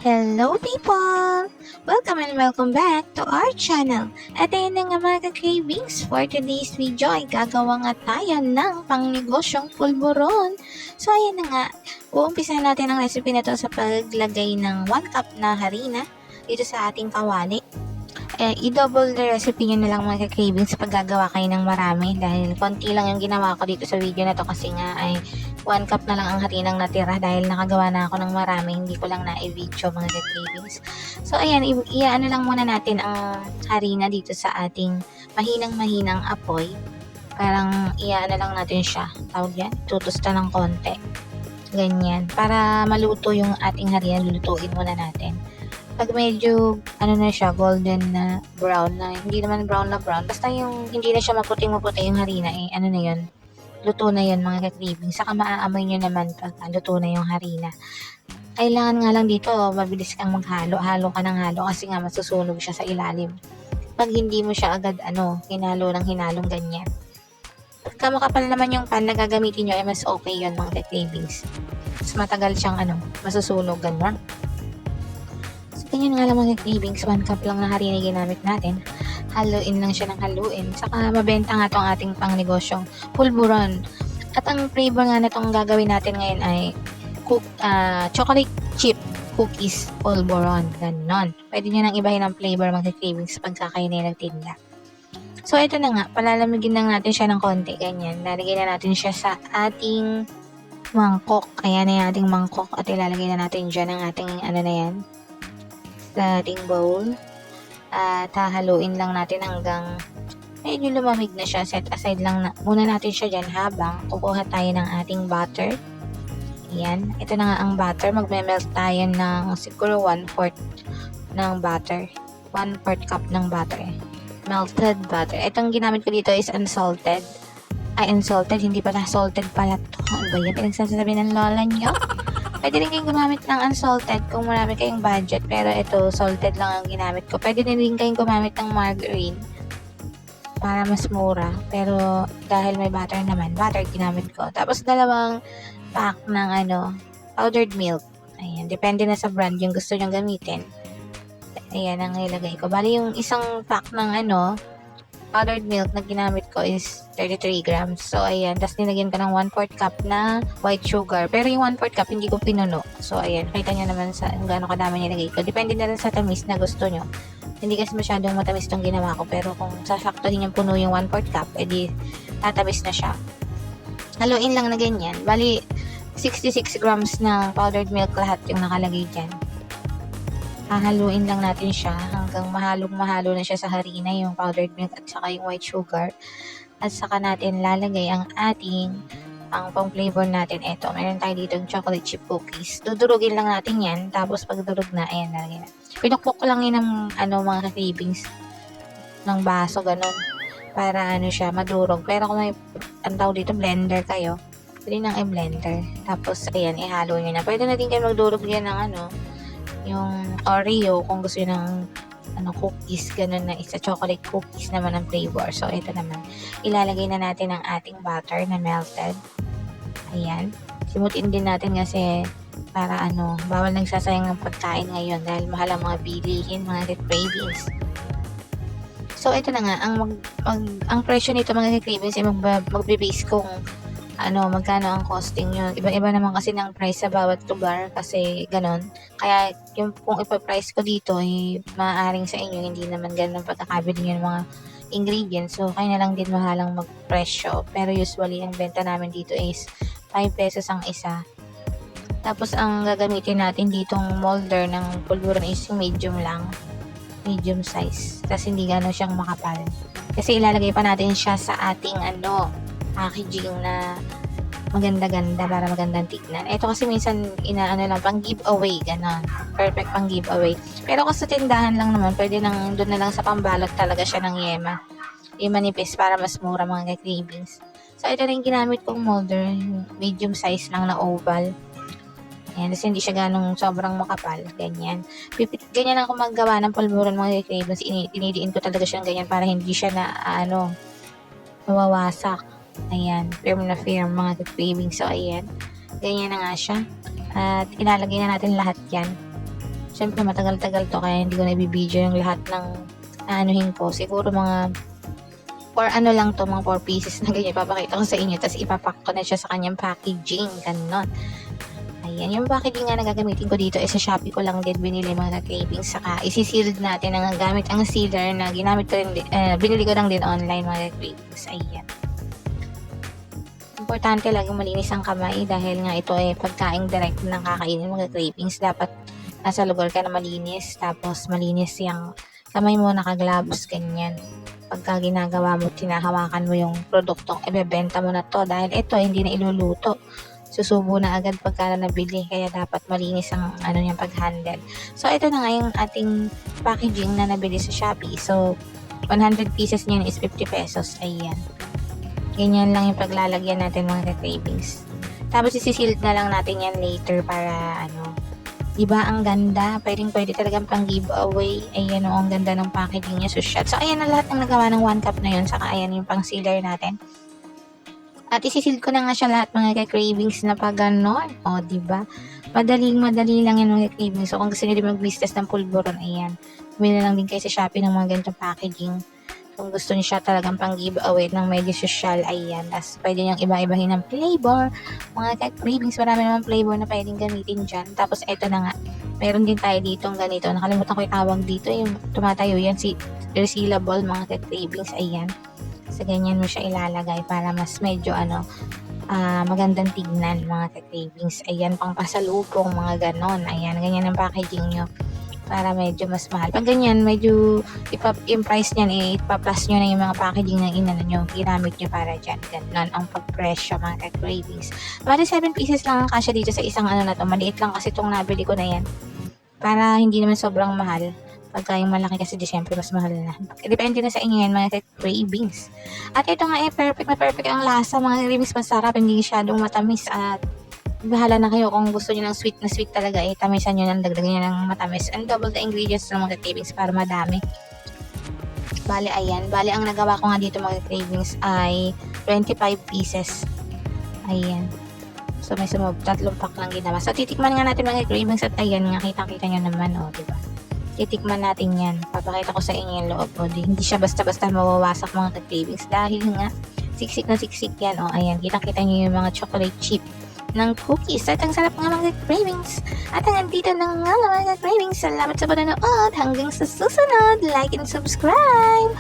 Hello people! Welcome and welcome back to our channel. At ayun na nga mga ka-cravings, for today's video ay gagawa nga tayo ng pangnegosyong pulburon. So ayan na nga, uumpisahan natin ang recipe na to sa paglagay ng 1 cup na harina dito sa ating kawali. I-double the recipe nyo na lang mga ka-cravings pag gagawa kayo ng marami dahil konti lang yung ginawa ko dito sa video na to kasi nga ay 1 cup na lang ang harinang natira dahil nakagawa na ako ng marami, hindi ko lang na-video mga ka-cravings. So ayan, i-ano lang muna natin ang harina dito sa ating mahinang-mahinang apoy. Parang i-ano lang natin siya, tawag yan, tutusta ng konti. Ganyan, para maluto yung ating harina, lulutuin muna natin. Pag medyo ano na siya, golden na brown na, hindi naman brown na brown, basta yung hindi na siya maputing-maputi yung harina, ano na yun, luto na yun mga ka-cravings. Saka maaamoy nyo naman pag luto na yung harina. Kailangan nga lang dito, mabilis kang maghalo, halo ka ng halo kasi nga masusunog siya sa ilalim. Pag hindi mo siya agad hinalo ng hinalong ganyan. Pagka makapal naman yung pan na gagamitin nyo, mas okay yun mga ka-cravings. Mas matagal siyang masusunog ganyan. Ganyan nga lang mga cravings, 1 cup lang na harina ginamit natin. Haluin lang siya ng haluin. Saka mabenta nga itong ating pangnegosyong pulburon. At ang flavor nga na itong gagawin natin ngayon ay chocolate chip cookies pulburon. Ganon. Pwede nyo nang ibahin ang flavor mga cravings pagka kayo na nagtinda. So ito na nga, palalamigin lang natin siya ng konti. Ganyan. Lalagyan na natin siya sa ating mangkok. Ayan na yung ating mangkok. At ilalagay na natin dyan ang ating na yan, sa ating bowl at hahaluin lang natin hanggang medyo lumamig na siya. Set aside lang muna natin siya dyan habang kukuha tayo ng ating butter. Ayan, ito na nga ang butter. Magme-melt tayo ng siguro 1/4 ng butter, 1/4 cup ng butter, melted butter. Itong ginamit ko dito is unsalted. Unsalted, hindi pala salted pala to. Ano ba yan? Pinagsasabi ng lola nyo? Pwede rin kayong gumamit ng unsalted kung marami kayong budget. Pero ito, salted lang ang ginamit ko. Pwede rin kayong gumamit ng margarine para mas mura. Pero dahil may butter naman, butter ginamit ko. Tapos 2 pack ng powdered milk. Ayan, depende na sa brand yung gusto nyong gamitin. Ayan ang ilagay ko. Bali yung isang pack ng powdered milk na ginamit ko is 33 grams. So, ayan. Tapos, nilagyan ko ng 1/4 cup na white sugar. Pero yung 1/4 cup, hindi ko pinuno. So, ayan. Kita nyo naman sa gaano kadami nilagay ko. Depende na rin sa tamis na gusto nyo. Hindi kasi masyadong matamis itong ginawa ko. Pero kung sasaktuhin yung puno yung 1/4 cup, edi tatamis na siya. Haluin lang na ganyan. Bali, 66 grams ng powdered milk lahat yung nakalagay dyan. Hahaluin lang natin siya hanggang mahalo na siya sa harina, yung powdered milk at saka yung white sugar. At saka natin lalagay ang ating pang flavor natin. Ito, meron tayo dito yung chocolate chip cookies. Dudurugin lang natin yan. Tapos pag durug na, ayan, lalagay na. Pinukpok ko lang yun ng mga cravings ng baso, ganun. Para siya, madurog. Pero kung may, dito, blender kayo, pwede nang i-blender. Tapos, ayan, ihalo nyo na. Pwede na din kayo magdurog yan ng yung Oreo kung gusto nyo ng cookies, ganun na isa, chocolate cookies naman ang flavor. So, ito naman, ilalagay na natin ang ating butter na melted. Ayan, simutin din natin kasi para bawal nagsasayang ng pagkain ngayon dahil mahal ang mga bilihin, mga cravings. So, ito na nga, ang presyo nito mga cravings ay magbe-base kung magkano ang costing nyo. Iba-iba naman kasi ng price sa bawat lugar kasi ganon. Kaya kung ipa-price ko dito, maaaring sa inyo, hindi naman ganun pagkakabili nyo ng mga ingredients. So, kaya na lang din mahalang magpresyo. Pero usually, ang benta namin dito is 5 pesos ang isa. Tapos, ang gagamitin natin ditong molder ng pulburon is yung medium lang. Medium size. Tapos, hindi gano'n siyang makapal. Kasi ilalagay pa natin siya sa ating packaging na maganda-ganda para magandang tignan. Ito kasi minsan lang pang giveaway, ganon. Perfect pang giveaway. Pero kasi sa tindahan lang naman, pwede doon na lang sa pambalot talaga siya ng yema. Manipis para mas mura mga cravings. So ito na yung ginamit kong molder, medium size lang na oval. Ayan, kasi hindi siya ganong sobrang makapal. Ganyan. Ganyan ako maggawa ng pulburon mga cravings. Tinidiin ko talaga siya ng ganyan para hindi siya na mawawasak. Ayan, firm na firm mga cravings. So, ayan. Ganyan na nga siya. At ilalagay na natin lahat yan. Siyempre matagal-tagal to kaya hindi ko na-video yung lahat ng aanuhin ko. Siguro mga 4 ano lang to, mga 4 pieces na ganyan. Papakita ko sa inyo. Tapos ipapack ko na siya sa kanyang packaging. Ganon. Ayan, yung packaging nga na gagamitin ko dito sa Shopee ko lang din binili mga cravings. Saka isisealed natin ang gamit ang sealer na ginamit ko rin, binili ko lang din online mga cravings. Ayan. Importante laging malinis ang kamay dahil nga ito ay pagkain direct ng kakainin mga cravings. Dapat nasa lugar ka na malinis, tapos malinis yung kamay mo, naka-gloves, ganyan. Pagka ginagawa mo, tinahawakan mo yung produktong ibebenta mo na to dahil ito hindi na iluluto. Susubo na agad pagka nabili, kaya dapat malinis ang yung pag-handle. So ito na nga yung ating packaging na nabili sa Shopee. So 100 pieces niyan is 50 pesos. Ayan. Ganyan lang yung paglalagyan natin mga cravings. Tapos isisealed na lang natin yan later para diba ang ganda? Pwede talagang pang giveaway. Ayan ang ganda ng packaging niya. So ayan na lahat ng nagawa ng 1 cup na yun. Saka ayan yung pang sealer natin. At isisil ko na nga siya lahat mga cravings na pa ganon. O, diba? Madali lang yan mga cravings. So, kung gusto nyo din mag-business ng pulburon, ayan. Bumili na lang din kayo sa Shopee ng mga ganitong packaging. Kung gusto nyo siya talagang pang giveaway ng medyo social, ayan. Tapos, pwede nyo iba-ibahin ng flavor. Mga cravings, marami naman flavor na pwedeng gamitin dyan. Tapos, eto na nga. Meron din tayo dito ng ganito. Nakalimutan ko yung tawag dito. Yung tumatayo yan, si resealable mga cravings, ayan. So, ganyan mo siya ilalagay para mas medyo magandang tignan mga cravings. Ayan, pang pasalubong, mga ganon. Ayan, ganyan ang packaging nyo para medyo mas mahal. Pag ganyan, medyo yung price niyan, ipa-plus nyo na yung mga packaging na ginamit nyo para dyan. Ganon ang pag-presyo mga cravings. Bali 7 pieces lang ang kasya dito sa isang na to. Maliit lang kasi itong nabili ko na yan. Para hindi naman sobrang mahal. Pagka yung malaki kasi di syempre mas mahal na. Depende na sa inyo yan mga cravings. At ito nga perfect na perfect ang lasa mga cravings. Masarap, hindi masyadong matamis. At bahala na kayo kung gusto nyo ng sweet na sweet talaga. Tamisan nyo ng dagdagan nyo ng matamis. And double the ingredients ng mga cravings para madami. Bale ayan. Bale ang nagawa ko nga dito mga cravings ay 25 pieces. Ayan. So may 3 pack lang ginawa. So titikman nga natin mga cravings at ayan nga kitang-kita nyo naman diba? Titikman natin yan. Papakita ko sa inyo yung loob. Hindi siya basta-basta mawawasak mga cravings dahil nga siksik na siksik yan. Ayan, kitang-kita nyo yung mga chocolate chip ng cookies. At ang sarap nga mga cravings. At hanggang dito na nga mga cravings. Salamat sa panonood. Hanggang sa susunod. Like and subscribe!